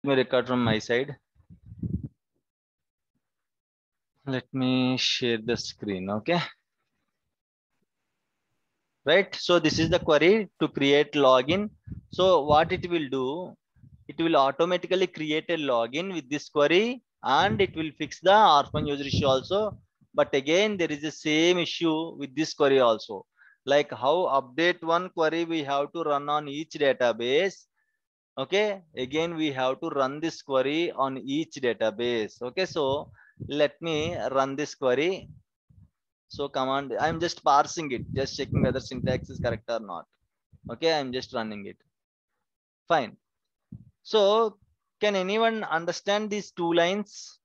me record from my side. Let me share the screen. Okay. Right. So this is the query to create login. So what it will do, it will automatically create a login with this query and it will fix the orphan user issue also. But again, there is the same issue with this query also. Like how update one query we have to run on each database. Okay, again we have to run this query on each database. Okay, so let me run this query. So command, I'm just parsing it, just checking whether syntax is correct or not. Okay, I'm just running it. Fine. So can anyone understand these two lines?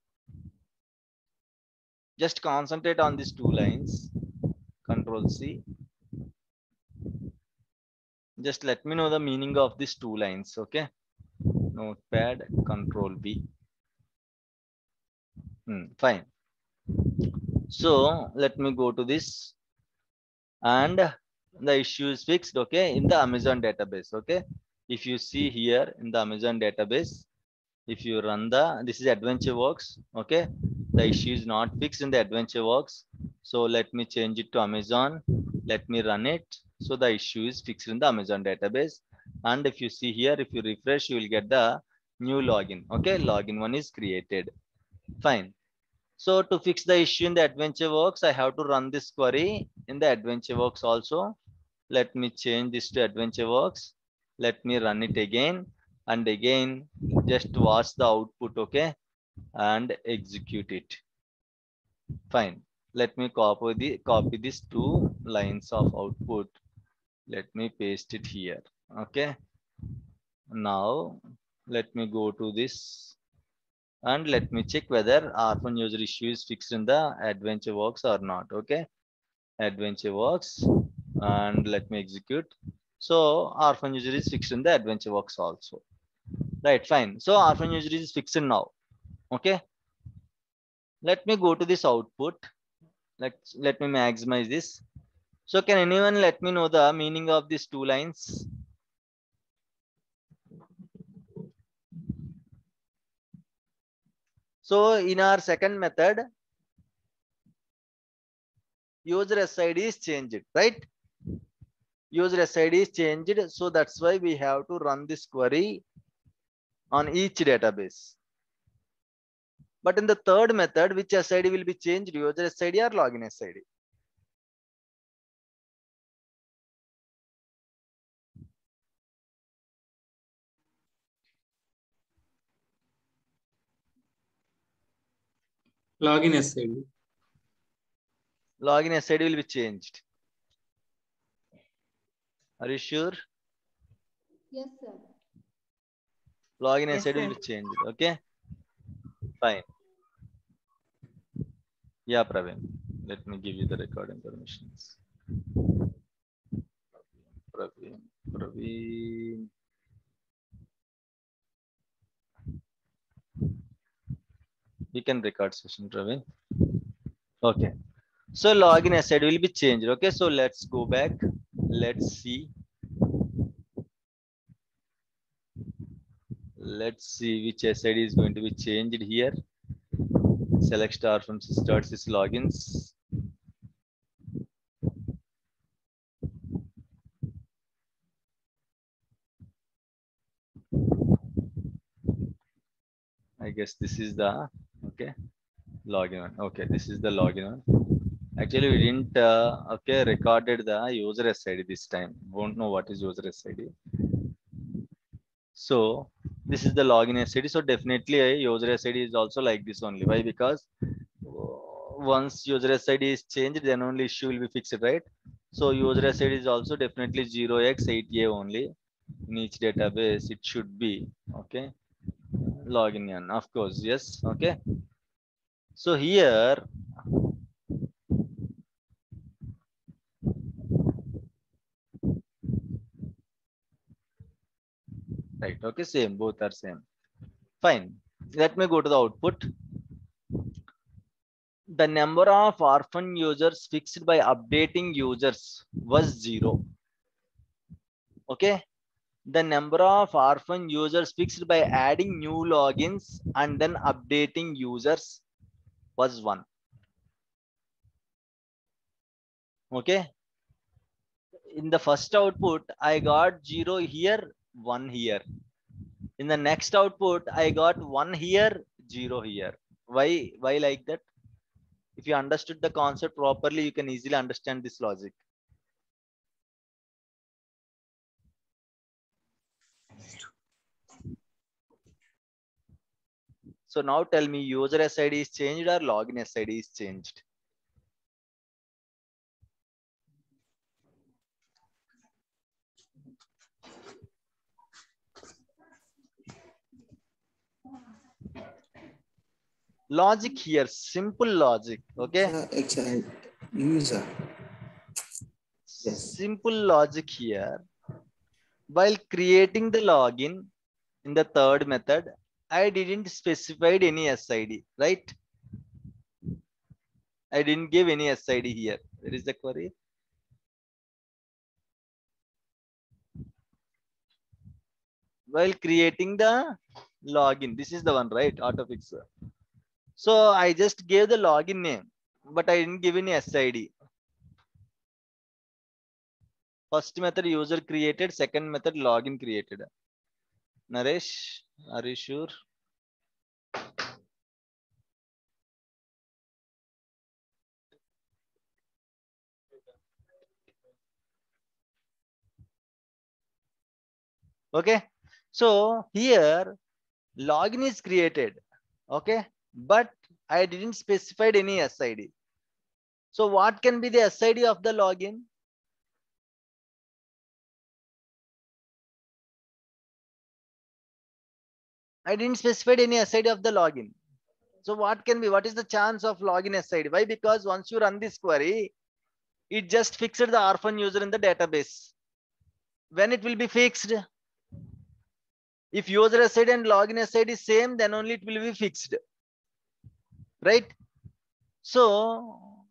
Just concentrate on these two lines. Control C. Just let me know the meaning of these two lines. Okay. Notepad, Control B. Fine. So let me go to this and the issue is fixed. Okay, in the Amazon database. Okay, if you see here in the Amazon database, if you run this is AdventureWorks. Okay, the issue is not fixed in the AdventureWorks. So let me change it to Amazon. Let me run it. So the issue is fixed in the Amazon database. And if you see here, if you refresh, you will get the new login. Okay, login one is created. Fine. So to fix the issue in the AdventureWorks, I have to run this query in the AdventureWorks also. Let me change this to AdventureWorks. Let me run it again and again. Just watch the output, okay, and execute it. Fine. Let me copy these two lines of output. Let me paste it here. Okay. Now let me go to this and let me check whether orphan user issue is fixed in the AdventureWorks or not. Okay, AdventureWorks, and let me execute. So orphan user is fixed in the AdventureWorks also. Right, fine. So orphan user is fixed now. Okay, let me go to this output. Let me maximize this. So can anyone let me know the meaning of these two lines? So in our second method, user SID is changed, right? User SID is changed. So that's why we have to run this query on each database. But in the third method, which SID will be changed, user SID or login SID? Login SID. Login SID will be changed. Are you sure? Yes, sir. Login Yes, SID sir. will be changed. Okay. Fine. Yeah, Praveen. Let me give you the recording permissions. Praveen. We can record session, Praveen. Okay. So login SID will be changed. Okay. So let's go back. Let's see. Let's see which SID is going to be changed here. Select star from start sys logins. I guess this is the okay login one. Okay, this is the login one. Actually, we didn't okay recorded the user SID this time. Won't know what is user SID. So this is the login SID. So definitely a user SID is also like this only. Why? Because once user SID is changed, then only issue will be fixed, right? So user SID is also definitely 0x8a only. In each database, it should be okay. Login in, of course, yes. Okay. So here right, okay, same, both are same. Fine. Let me go to the output. The number of orphan users fixed by updating users was 0. Okay. the number of orphan users fixed by adding new logins and then updating users was 1. Okay. In the first output, I got 0 here, 1 here. In the next output, I got 1 here, 0 here. Why like that? If you understood the concept properly, you can easily understand this logic. So now tell me, user SID is changed or login SID is changed? Logic here, simple logic. Okay. User. Yes. Simple logic here. While creating the login in the third method, I didn't specify any SID, right? I didn't give any SID here. Where is the query? While creating the login, this is the one, right? Autofix. So I just gave the login name, but I didn't give any SID. First method user created, second method login created. Naresh, are you sure? Okay. So here login is created. Okay. But I didn't specify any SID. So what can be the SID of the login? I didn't specify any SID of the login. So what can be, what is the chance of login SID? Why? Because once you run this query, it just fixed the orphan user in the database. When it will be fixed? If user SID and login SID is same, then only it will be fixed. Right? So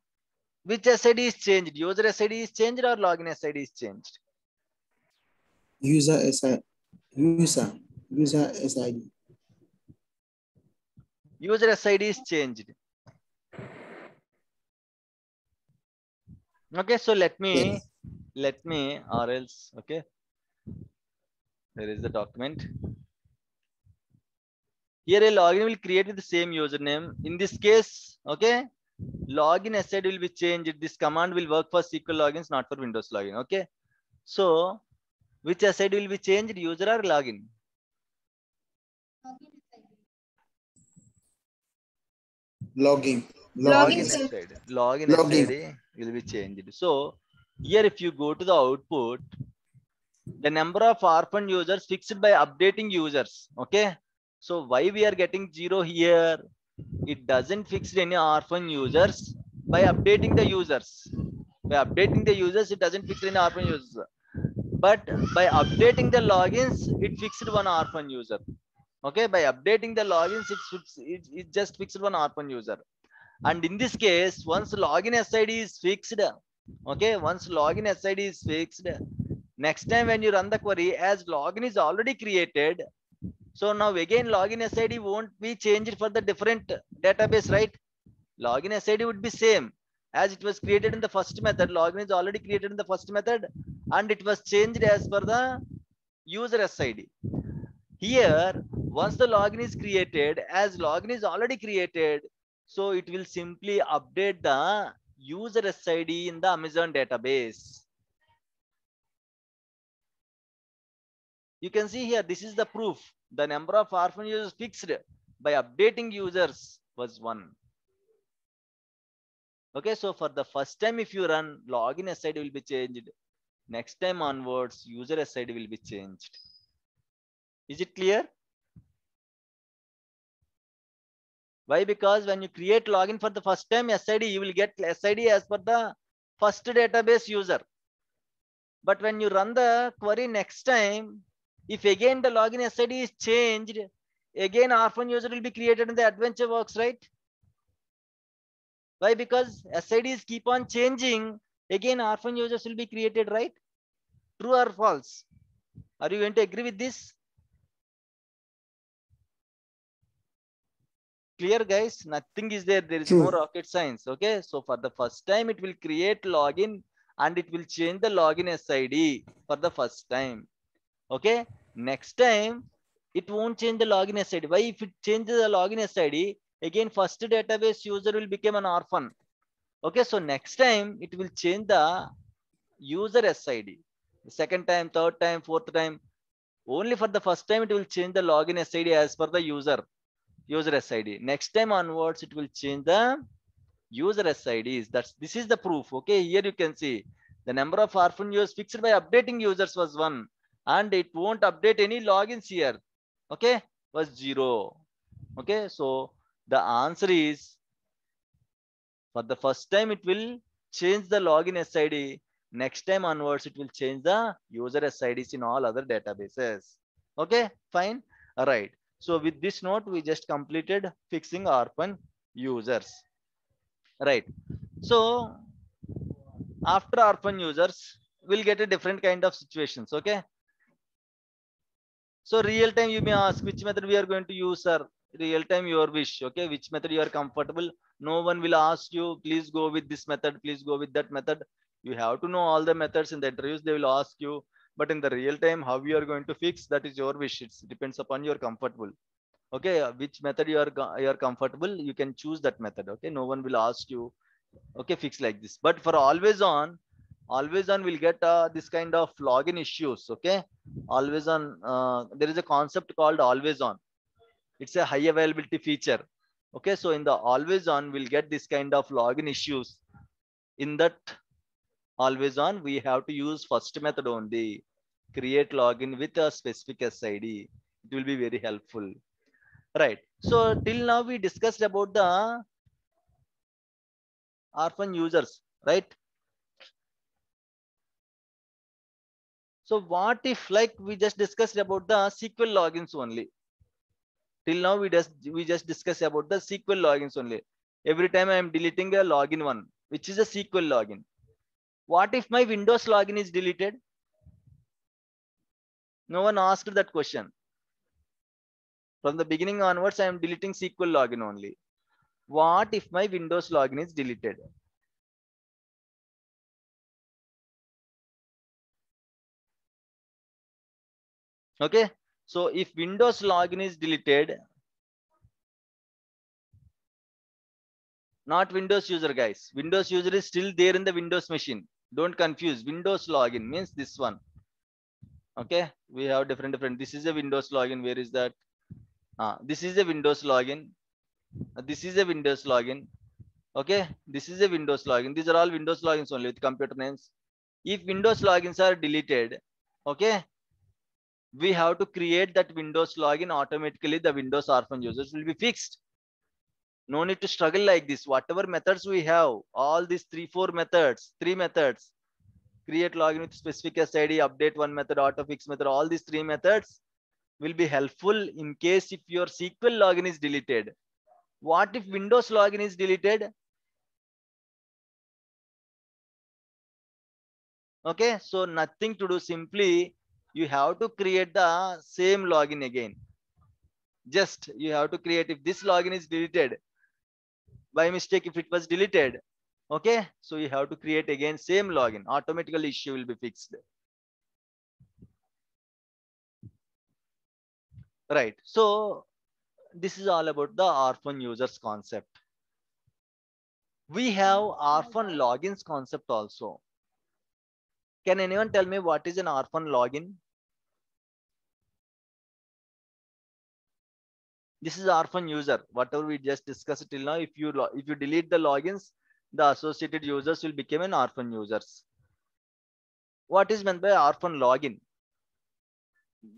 which SID is changed? User SID is changed or login SID is changed? User SID. User SID. User SID is changed. Okay, so let me or else, okay. There is the document. Here a login will create with the same username. In this case, okay, login SID will be changed. This command will work for SQL logins, not for Windows login. Okay. So which SID will be changed, user or login? Login. Login SID. Login SID will be changed. So here if you go to the output, the number of orphan users fixed by updating users. Okay. So why we are getting 0 here? It doesn't fix any orphan users by updating the users. By updating the users, it doesn't fix any orphan users. But by updating the logins, it fixed one orphan user. Okay, by updating the logins, it just fixed one orphan user. And in this case, once login SID is fixed, okay, once login SID is fixed, next time when you run the query, as login is already created, so now again login SID won't be changed for the different database, right? Login SID would be same as it was created in the first method. Login is already created in the first method and it was changed as per the user SID. Here, once the login is created, as login is already created, so it will simply update the user SID in the Amazon database. You can see here, this is the proof. The number of orphan users fixed by updating users was 1. Okay, so for the first time, if you run, login SID will be changed. Next time onwards, user SID will be changed. Is it clear? Why? Because when you create login for the first time SID, you will get SID as per the first database user. But when you run the query next time, if again the login SID is changed, again orphan user will be created in the AdventureWorks, right? Why? Because SIDs keep on changing. Again orphan users will be created, right? True or false? Are you going to agree with this? Clear, guys? Nothing is there. There is no True. rocket science. Okay. So for the first time, it will create login and it will change the login SID for the first time. Okay. Next time, it won't change the login SID. Why? If it changes the login SID, again, first database user will become an orphan. Okay. So next time, it will change the user SID. The second time, third time, fourth time. Only for the first time, it will change the login SID as per the user SID. Next time onwards, it will change the user SIDs. This is the proof. Okay, here you can see the number of orphan users fixed by updating users was 1, and it won't update any logins here. Okay, was 0. Okay, so the answer is for the first time it will change the login SID. Next time onwards, it will change the user SIDs in all other databases. Okay, fine. All right. So with this note, we just completed fixing orphan users. Right. So after orphan users, we'll get a different kind of situations. Okay. So real time, you may ask which method we are going to use, sir. Real time, your wish. Okay, which method you are comfortable. No one will ask you, please go with this method, please go with that method. You have to know all the methods in the interviews. They will ask you, but in the real time, how you are going to fix, that is your wish. It depends upon your comfortable. Okay, which method you are comfortable, you can choose that method. Okay, no one will ask you. Okay, fix like this. But for always on will get this kind of login issues. Okay, always on, there is a concept called always on. It's a high availability feature. Okay, so in the always on we'll get this kind of login issues. In that always on, we have to use first method only, create login with a specific SID. It will be very helpful. Right, so till now we discussed about the orphan users, right? So what if, like, we just discussed about the SQL logins only? Till now we just discussed about the SQL logins only. Every time I am deleting a login one, which is a SQL login. What if my Windows login is deleted? No one asked that question. From the beginning onwards, I am deleting SQL login only. What if my Windows login is deleted? Okay, so if Windows login is deleted, not Windows user, guys. Windows user is still there in the Windows machine. Don't confuse. Windows login means this one. Okay, we have different. This is a Windows login. Where is that? This is a Windows login. This is a Windows login. Okay, this is a Windows login. These are all Windows logins only with computer names. If Windows logins are deleted, okay, we have to create that Windows login automatically. The Windows orphan users will be fixed. No need to struggle like this. Whatever methods we have, all these three methods, create login with specific SID, update one method, auto fix method, all these three methods will be helpful in case if your SQL login is deleted. What if Windows login is deleted? Okay, so nothing to do, simply you have to create the same login again. Just you have to create, if this login is deleted by mistake, if it was deleted, okay, so you have to create again same login, automatically issue will be fixed. Right, so this is all about the orphan users concept. We have orphan logins concept also. Can anyone tell me what is an orphan login? This is orphan user, whatever we just discussed till now. If you delete the logins, the associated users will become an orphan users. What is meant by orphan login?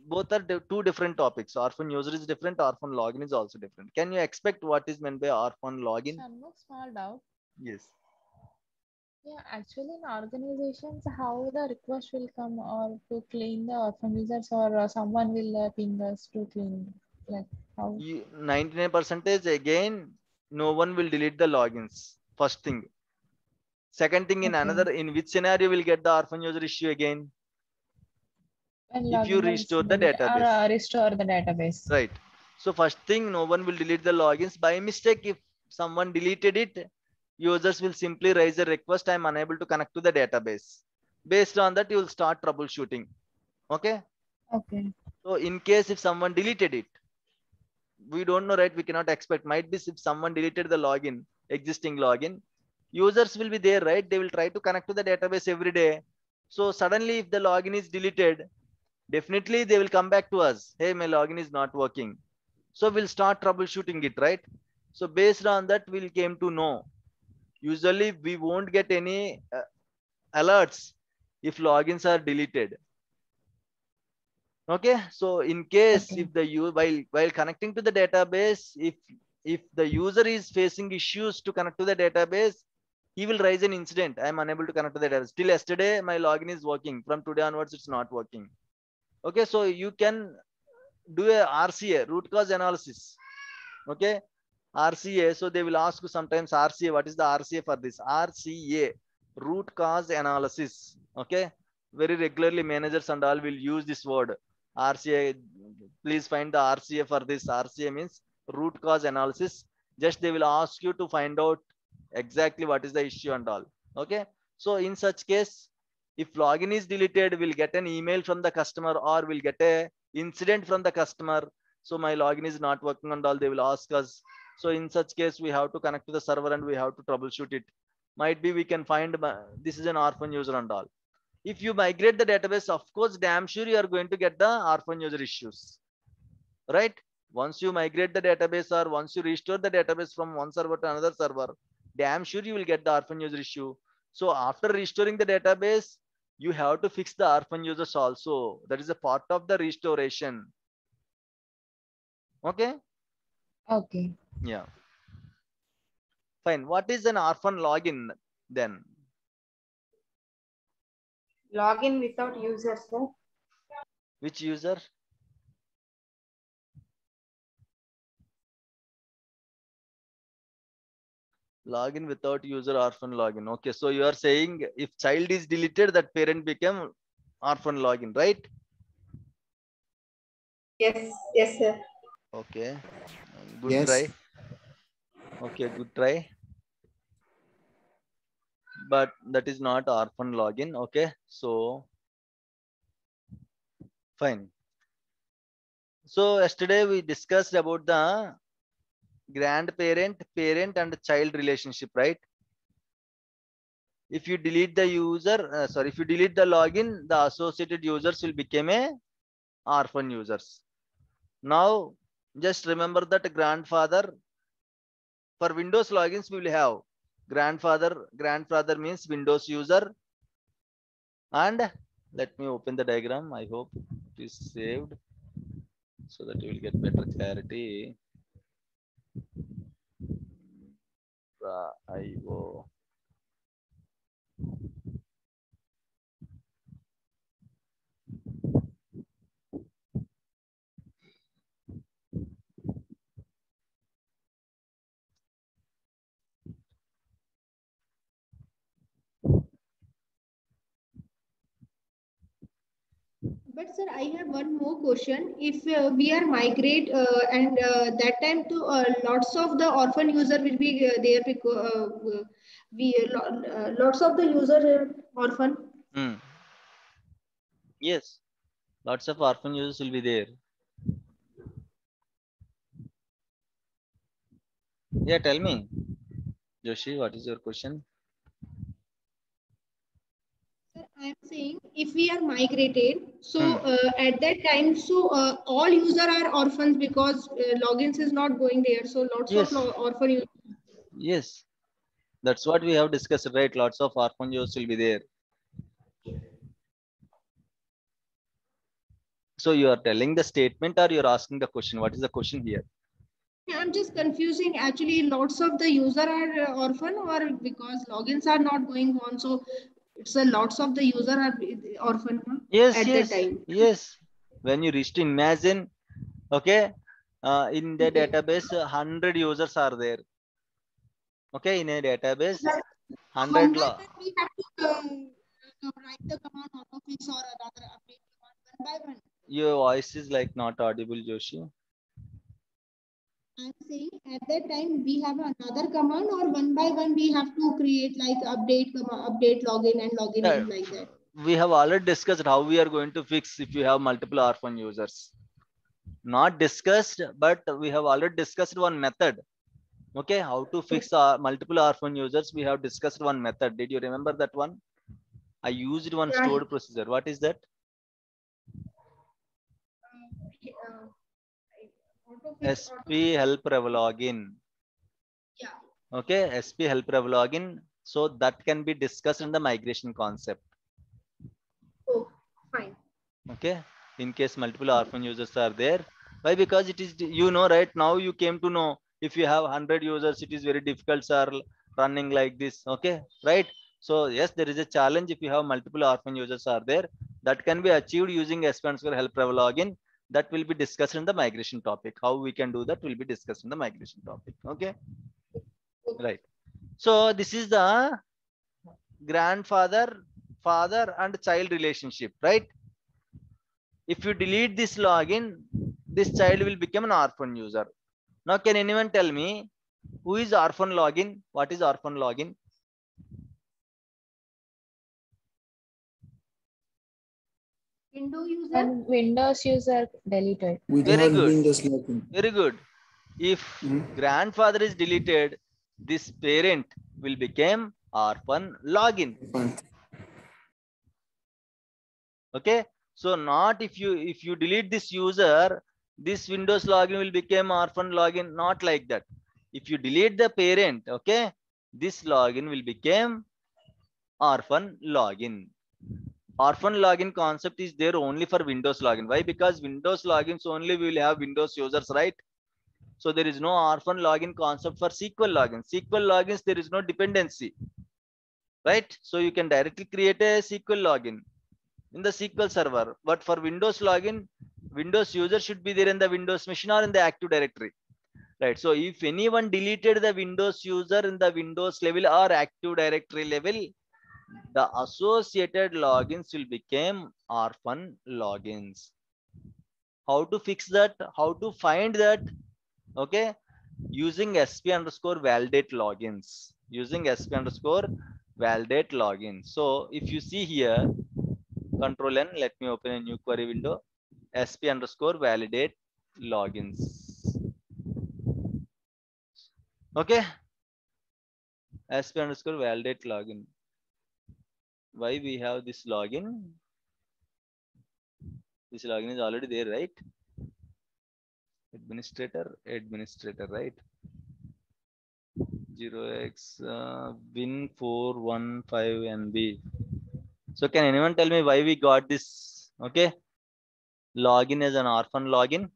Both are two different topics. Orphan user is different, orphan login is also different. Can you expect what is meant by orphan login? Shanmugh, small doubt. Yes. Yeah, actually in organizations, how the request will come or to clean the orphan users, or someone will ping us to clean, like how? 99% again, no one will delete the logins. First thing. Second thing, in Okay. another, in which scenario will get the orphan user issue again? When if you login is restore the deleted database. or restore the database. Right. So first thing, no one will delete the logins by mistake. If someone deleted it, users will simply raise a request. I'm unable to connect to the database. Based on that, you will start troubleshooting. Okay. Okay. So in case if someone deleted it, we don't know, right? We cannot expect. Might be if someone deleted the login, existing login, users will be there, right? They will try to connect to the database every day. So suddenly, if the login is deleted, definitely they will come back to us. Hey, my login is not working. So we'll start troubleshooting it, right? So based on that, we'll came to know. Usually, we won't get any alerts if logins are deleted. Okay, so in case Okay. if the while connecting to the database, if the user is facing issues to connect to the database, he will raise an incident. I'm unable to connect to the database. Till yesterday, my login is working. From today onwards, it's not working. Okay, so you can do a RCA, root cause analysis. Okay, RCA. So they will ask you sometimes RCA. What is the RCA for this? RCA, root cause analysis. Okay, very regularly managers and all will use this word RCA. Please find the RCA for this. RCA means root cause analysis. Just they will ask you to find out exactly what is the issue and all. Okay, so in such case, if login is deleted, we'll get an email from the customer or we'll get a incident from the customer. So my login is not working and all. They will ask us. So in such case, we have to connect to the server and we have to troubleshoot it. Might be we can find this is an orphan user and all. If you migrate the database, of course, damn sure you are going to get the orphan user issues, right? Once you migrate the database or once you restore the database from one server to another server, damn sure you will get the orphan user issue. So after restoring the database, you have to fix the orphan users also. That is a part of the restoration. Okay. Okay. Yeah. Fine. What is an orphan login then? Login without user, sir. Which user? Login without user orphan login. Okay. So you are saying if child is deleted, that parent become orphan login, right? Yes, yes, sir. Okay. Good Yes. try. Okay, good try. But that is not orphan login. Okay. So fine. So yesterday we discussed about the grandparent, parent and child relationship, right? If you delete the user, if you delete the login, the associated users will become a orphan users. Now, just remember that grandfather for Windows logins we will have grandfather. Grandfather means Windows user, and let me open the diagram. I hope it is saved so that you will get better clarity. IO. But sir, I have one more question. If we are migrate and that time to lots of the orphan user will be there because lots of the user orphan. Hmm. Yes, lots of orphan users will be there. Yeah, tell me, Joshi, what is your question? Sir, I am saying if we are migrated, so Hmm. at that time, so all user are orphans because logins is not going there. So lots of Yes, orphan users. yes, that's what we have discussed, right? Lots of orphan users will be there. So you are telling the statement or you're asking the question? What is the question here? I'm just confusing. Actually, lots of the user are orphan or because logins are not going on. So it's a lots of the user are orphan Yes, at that yes, time. yes. When you reach to imagine, okay, in the Okay. database, 100 users are there. Okay, in a database, That 100 100 then we have to write the command auto fix or another update command. by one. Your voice is like not audible, Joshi. I'm saying at that time we have another command, or one by one we have to create like update update login and login Yeah, in like that. we have already discussed how we are going to fix if you have multiple orphan users. Not discussed, but we have already discussed one method. Okay, how to fix multiple orphan users. We have discussed one method. Did you remember that one? I used one Yeah. stored procedure. What is that? SP help rev login. Yeah. Okay, SP help rev login. So that can be discussed in the migration concept. Oh, fine. Okay, in case multiple orphan users are there. Why? Because it is, you know, right now you came to know if you have 100 users, it is very difficult, sir, running like this. Okay, right? So yes, there is a challenge if you have multiple orphan users are there. That can be achieved using SP_help rev login. That will be discussed in the migration topic. How we can do that will be discussed in the migration topic. Okay, right. So this is the grandfather, father, and child relationship, right? If you delete this login, this child will become an orphan user. Now, can anyone tell me who is orphan login? What is orphan login? Windows user. When Windows user deleted. Very Without good. Windows login. Very good. If grandfather is deleted, this parent will become orphan login. Fine. Okay. So not if you delete this user, this Windows login will become orphan login. Not like that. If you delete the parent, okay, this login will become orphan login. Orphan login concept is there only for Windows login. Why? Because Windows logins only will have Windows users, right? So there is no orphan login concept for SQL logins. SQL logins, there is no dependency, right? So you can directly create a SQL login in the SQL server. But for Windows login, Windows user should be there in the Windows machine or in the Active Directory, right? So if anyone deleted the Windows user in the Windows level or Active Directory level, the associated logins will become orphan logins. How to fix that? How to find that? Okay, using SP_validate logins. Using SP_validate login. So if you see here, Control N, let me open a new query window. SP_validate logins. Okay, SP_validate login. Why we have this login? This login is already there, right? Administrator, right? 0x win415nb. So can anyone tell me why we got this? Okay, login as an orphan login.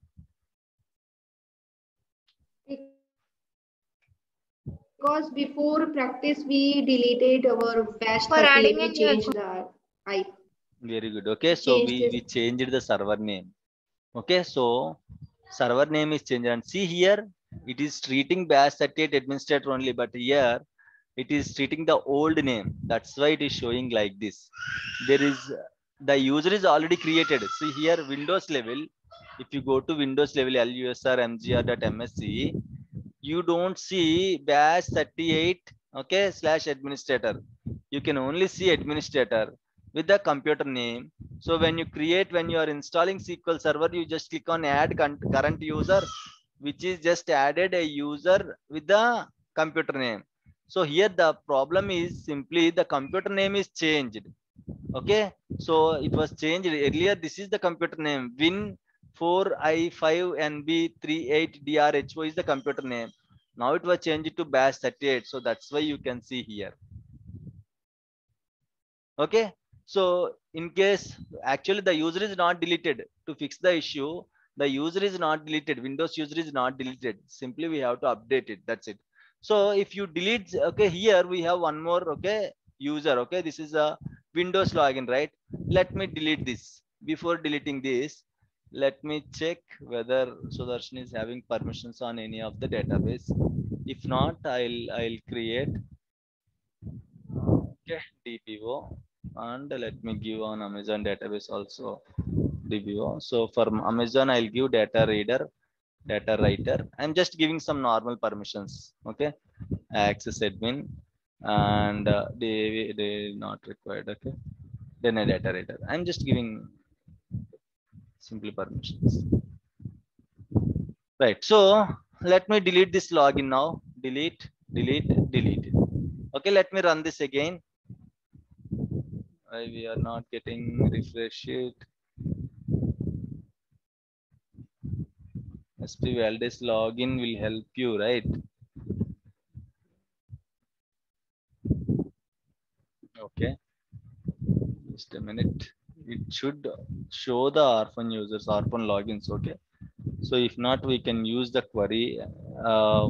Because before practice we deleted our bash For 38, adding we a new changed the IP. Very good. Okay, so we changed the server name. Okay, so server name is changed, and see here it is treating bash 38 administrator only, but here it is treating the old name. That's why it is showing like this. There is the user is already created. See here, Windows level. If you go to Windows level lusr mgr.msc, you don't see bash 38, okay, /administrator. You can only see administrator with the computer name. So when you are installing SQL Server, you just click on add current user, which is just added a user with the computer name. So here the problem is simply the computer name is changed. Okay, so it was changed earlier. This is the computer name. Win4i5nb38drho is the computer name. Now it was changed to bash 38. So that's why you can see here. Okay, so in case actually the user is not deleted, to fix the issue, the user is not deleted, Windows user is not deleted. Simply we have to update it. That's it. So if you delete, okay, here we have one more, okay, user. Okay, this is a Windows login, right? Let me delete this. Before deleting this, let me check whether Sudarshan is having permissions on any of the database. If not, I'll create, okay, DPO, and let me give on Amazon database also. DBO. So for Amazon, I'll give data reader, data writer. I'm just giving some normal permissions. Okay, access admin, and they not required. Okay, then a data reader. I'm just giving simple permissions. Right. So let me delete this login now. Delete, delete, delete. Okay, let me run this again. Why we are not getting refresh it? SP Valdez login will help you, right? Okay, just a minute. It should show the Orphan users, Orphan logins. Okay, so if not, we can use the query, a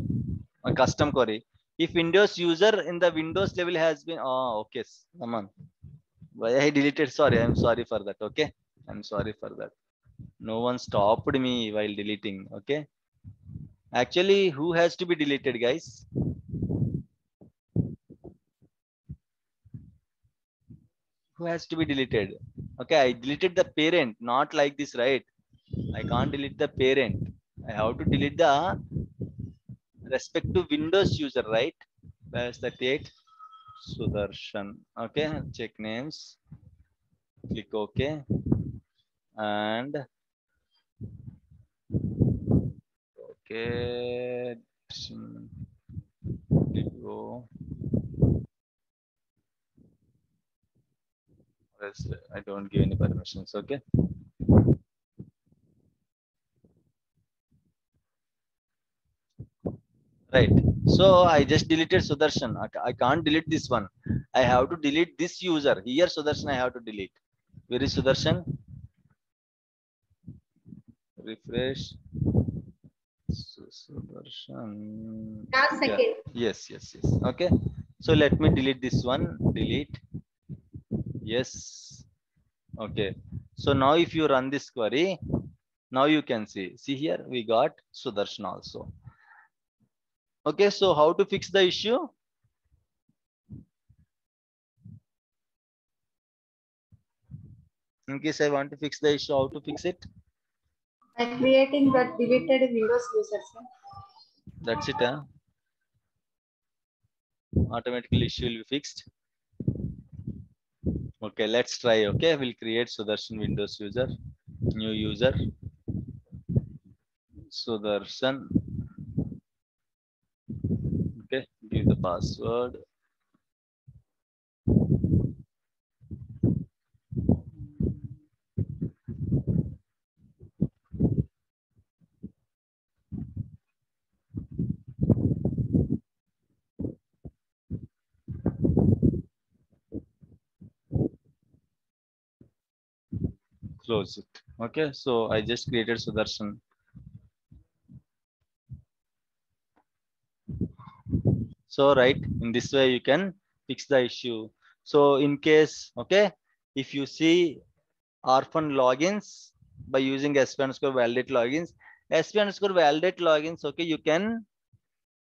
custom query. If Windows user in the Windows level has been, oh, okay, come on. Why I deleted? Sorry, I'm sorry for that. Okay, I'm sorry for that. No one stopped me while deleting. Okay, actually, who has to be deleted, guys? Who has to be deleted? Okay, I deleted the parent, not like this, right? I can't delete the parent. I have to delete the respective Windows user, right? Where's the date? Sudarshan. Okay, check names. Click OK. And okay. Go. I don't give any permissions. Okay. Right. So I just deleted Sudarshan. I can't delete this one. I have to delete this user. Here Sudarshan I have to delete. Where is Sudarshan? Refresh. Sudarshan. Last Yeah. second. Yes. Okay. So let me delete this one. Delete. Yes. Okay. So now if you run this query, now you can see. See here we got Sudarshan also. Okay. So how to fix the issue? In case I want to fix the issue, how to fix it? By creating the deleted Windows user, sir. That's it. Huh? Automatically issue will be fixed. Okay, let's try. Okay, we'll create Sudarshan Windows user, new user, Sudarshan. Okay, give the password. Close it. Okay, so I just created Sudarshan. So right, in this way you can fix the issue. So in case, okay, if you see Orphan logins by using SP_validate logins, SP_validate logins, okay, you can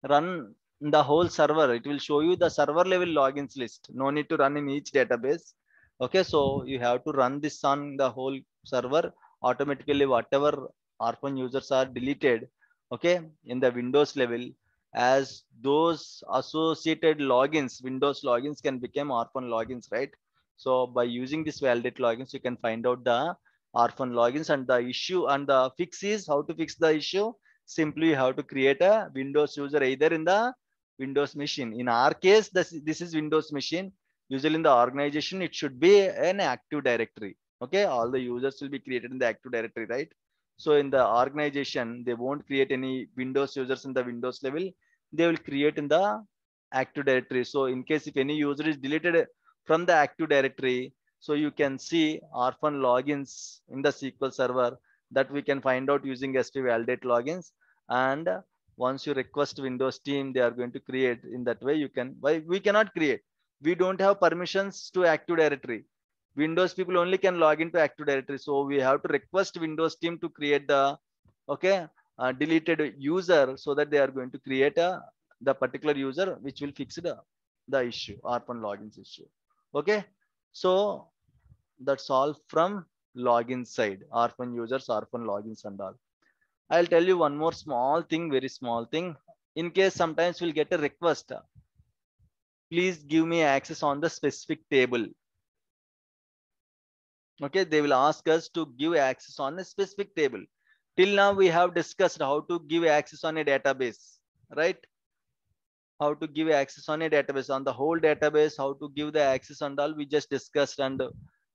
run the whole server. It will show you the server level logins list. No need to run in each database. Okay, so you have to run this on the whole server automatically. Whatever Orphan users are deleted, okay, in the Windows level, as those associated logins, Windows logins can become Orphan logins, right? So by using this validate logins, you can find out the Orphan logins, and the issue and the fix is how to fix the issue. Simply you have to create a Windows user either in the Windows machine. In our case, this is Windows machine. Usually in the organization, it should be an Active Directory. Okay, all the users will be created in the Active Directory, right? So in the organization, they won't create any Windows users in the Windows level. They will create in the Active Directory. So in case if any user is deleted from the Active Directory, so you can see Orphan logins in the SQL Server that we can find out using SP validate logins. And once you request Windows team, they are going to create in that way. You can, why we cannot create? We don't have permissions to Active Directory. Windows people only can log into Active Directory. So we have to request Windows team to create the, okay, deleted user, so that they are going to create the particular user which will fix the issue, Orphan logins issue. Okay. So that's all from login side, orphan users, orphan logins and all. I'll tell you one more small thing, very small thing. In case sometimes we'll get a request, please give me access on the specific table. Okay, they will ask us to give access on a specific table. Till now we have discussed how to give access on a database, right? How to give access on a database, on the whole database, how to give the access and all we just discussed, and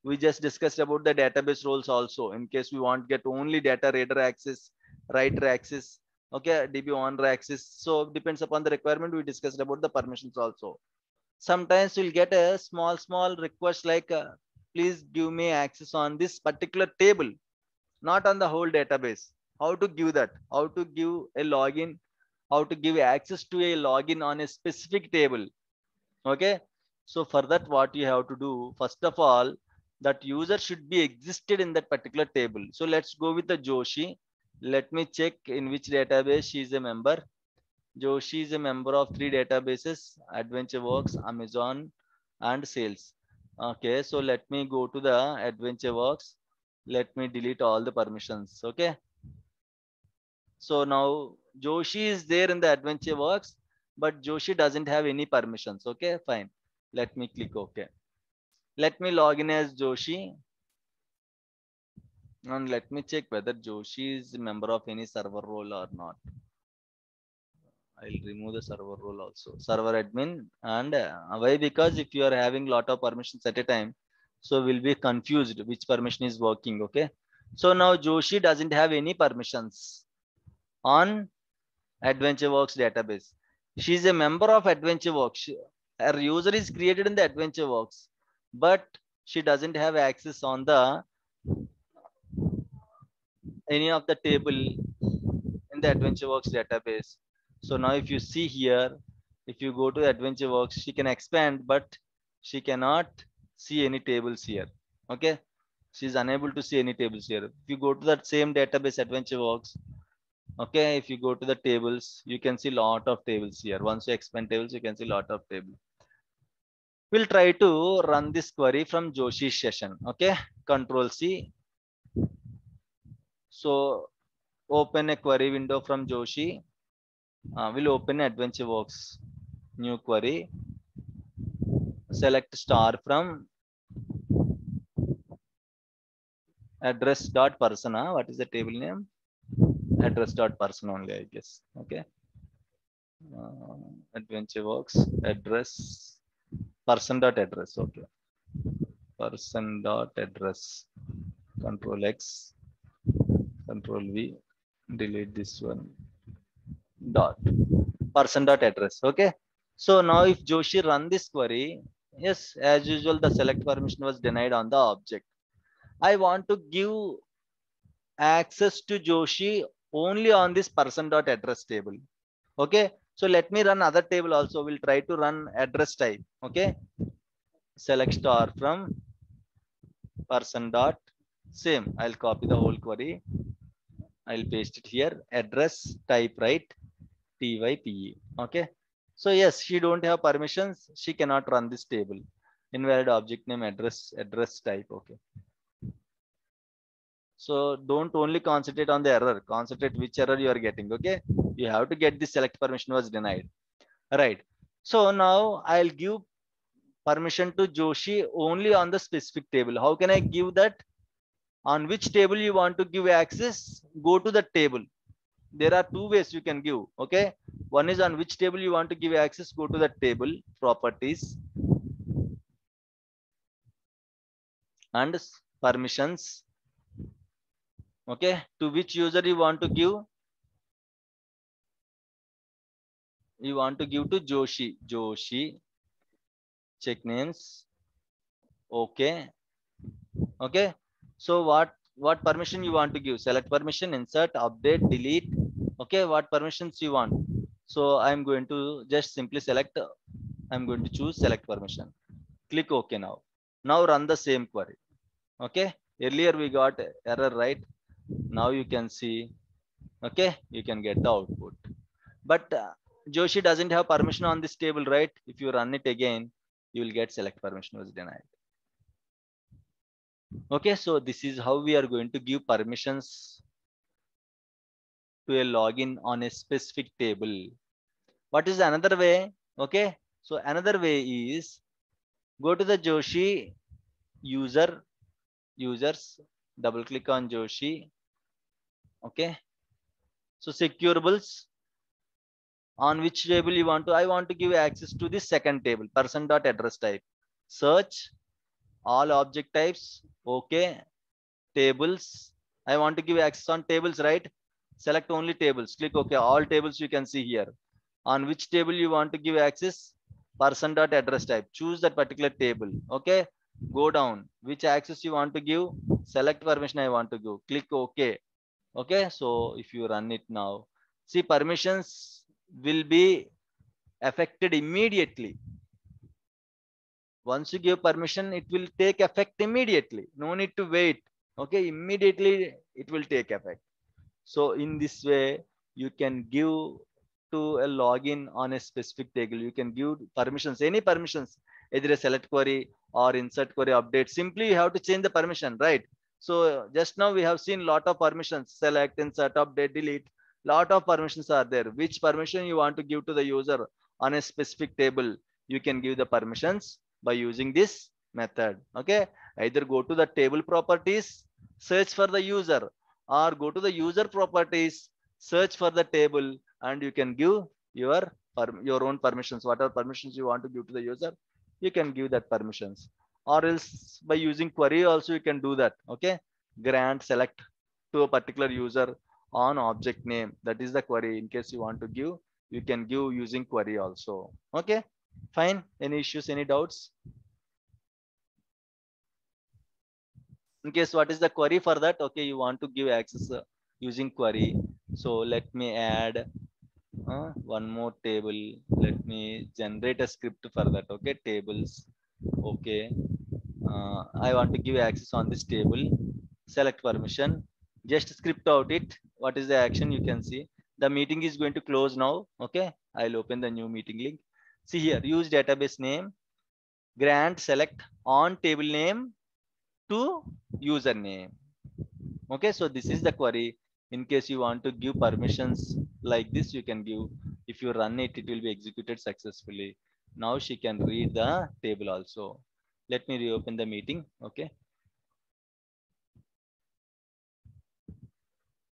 we just discussed about the database roles also. In case we want get only data reader access, writer access, okay, DB owner access. So depends upon the requirement. We discussed about the permissions also. Sometimes we'll get a small request like please give me access on this particular table, not on the whole database. How to give that? How to give a login? How to give access to a login on a specific table? Okay. So for that, what you have to do, first of all, that user should be existed in that particular table. So let's go with the Joshi. Let me check in which database she is a member. Joshi is a member of 3 databases: AdventureWorks, Amazon, and Sales. Okay, so let me go to the AdventureWorks. Let me delete all the permissions. Okay. So now Joshi is there in the AdventureWorks, but Joshi doesn't have any permissions. Okay, fine. Let me click OK. Let me log in as Joshi. And let me check whether Joshi is a member of any server role or not. I'll remove the server role also. Server admin. And why? Because if you are having lot of permissions at a time, so we'll be confused which permission is working. Okay. So now Joshi doesn't have any permissions on AdventureWorks database. She is a member of AdventureWorks. Her user is created in the AdventureWorks, but she doesn't have access on the any of the table in the AdventureWorks database. So now if you see here, if you go to AdventureWorks, she can expand, but she cannot see any tables here. Okay. She is unable to see any tables here. If you go to that same database AdventureWorks, okay, if you go to the tables, you can see lot of tables here. Once you expand tables, you can see lot of tables. We'll try to run this query from Joshi's session. Okay, Control C. So open a query window from Joshi. We'll open AdventureWorks new query. Select star from address.person. What is the table name? Address.person only, I guess. Okay. AdventureWorks address person.address. Okay. Person.address. Control X. Control V. Delete this one. Dot. Person.address. Okay. So now if Joshi run this query, yes, as usual, the select permission was denied on the object. I want to give access to Joshi only on this person.address table. Okay. So let me run other table also. We'll try to run address type. Okay. Select star from person dot same. I'll copy the whole query. I'll paste it here. Address type, right? TYPE. Okay. So yes, she don't have permissions. She cannot run this table. Invalid object name address type. Okay. So don't only concentrate on the error. Concentrate which error you are getting. Okay. You have to get the select permission was denied. Right. So now I'll give permission to Joshi only on the specific table. How can I give that? On which table you want to give access? Go to the table. There are two ways you can give. Okay. One is on which table you want to give access. Go to the table properties and permissions. Okay. To which user you want to give? You want to give to Joshi. Joshi. Check names. Okay. Okay. So what permission you want to give? Select permission, insert, update, delete. Okay. What permissions you want? So I'm going to just simply select. I'm going to choose select permission. Click OK now. Now run the same query. Okay. Earlier we got error, right? Now you can see. Okay. You can get the output. But Joshi doesn't have permission on this table, right? If you run it again, you will get select permission was denied. Okay, so this is how we are going to give permissions to a login on a specific table. What is another way? Okay, so another way is go to the Joshi users, double click on Joshi. Okay, so securables, on which table you want to, I want to give access to the second table, person.address type. Search all object types. Okay, tables, I want to give access on tables, right? Select only tables, click OK. All tables you can see here. On which table you want to give access? Person.address type. Choose that particular table. Okay, go down. Which access you want to give? Select permission I want to give. Click OK. Okay, so if you run it now, see, permissions will be affected immediately. Once you give permission, it will take effect immediately. No need to wait. Okay, immediately it will take effect. So in this way, you can give to a login on a specific table. You can give permissions, any permissions, either a select query or insert query update. Simply you have to change the permission, right? So just now we have seen lot of permissions: select, insert, update, delete. Lot of permissions are there. Which permission you want to give to the user on a specific table, you can give the permissions by using this method. Okay, either go to the table properties, search for the user, or go to the user properties, search for the table, and you can give your own permissions. Whatever permissions you want to give to the user, you can give that permissions. Or else by using query also you can do that. Okay, grant select to a particular user on object name. That is the query. In case you want to give, you can give using query also. Okay, fine. Any issues, any doubts? In case, what is the query for that? Okay, you want to give access using query. So let me add one more table. Let me generate a script for that. Okay, tables. Okay, I want to give access on this table. Select permission. Just script out it. What is the action? You can see the meeting is going to close now. Okay, I'll open the new meeting link. See here, use database name, grant select on table name to username. Okay, so this is the query. In case you want to give permissions like this, you can give. If you run it, it will be executed successfully. Now she can read the table also. Let me reopen the meeting. Okay,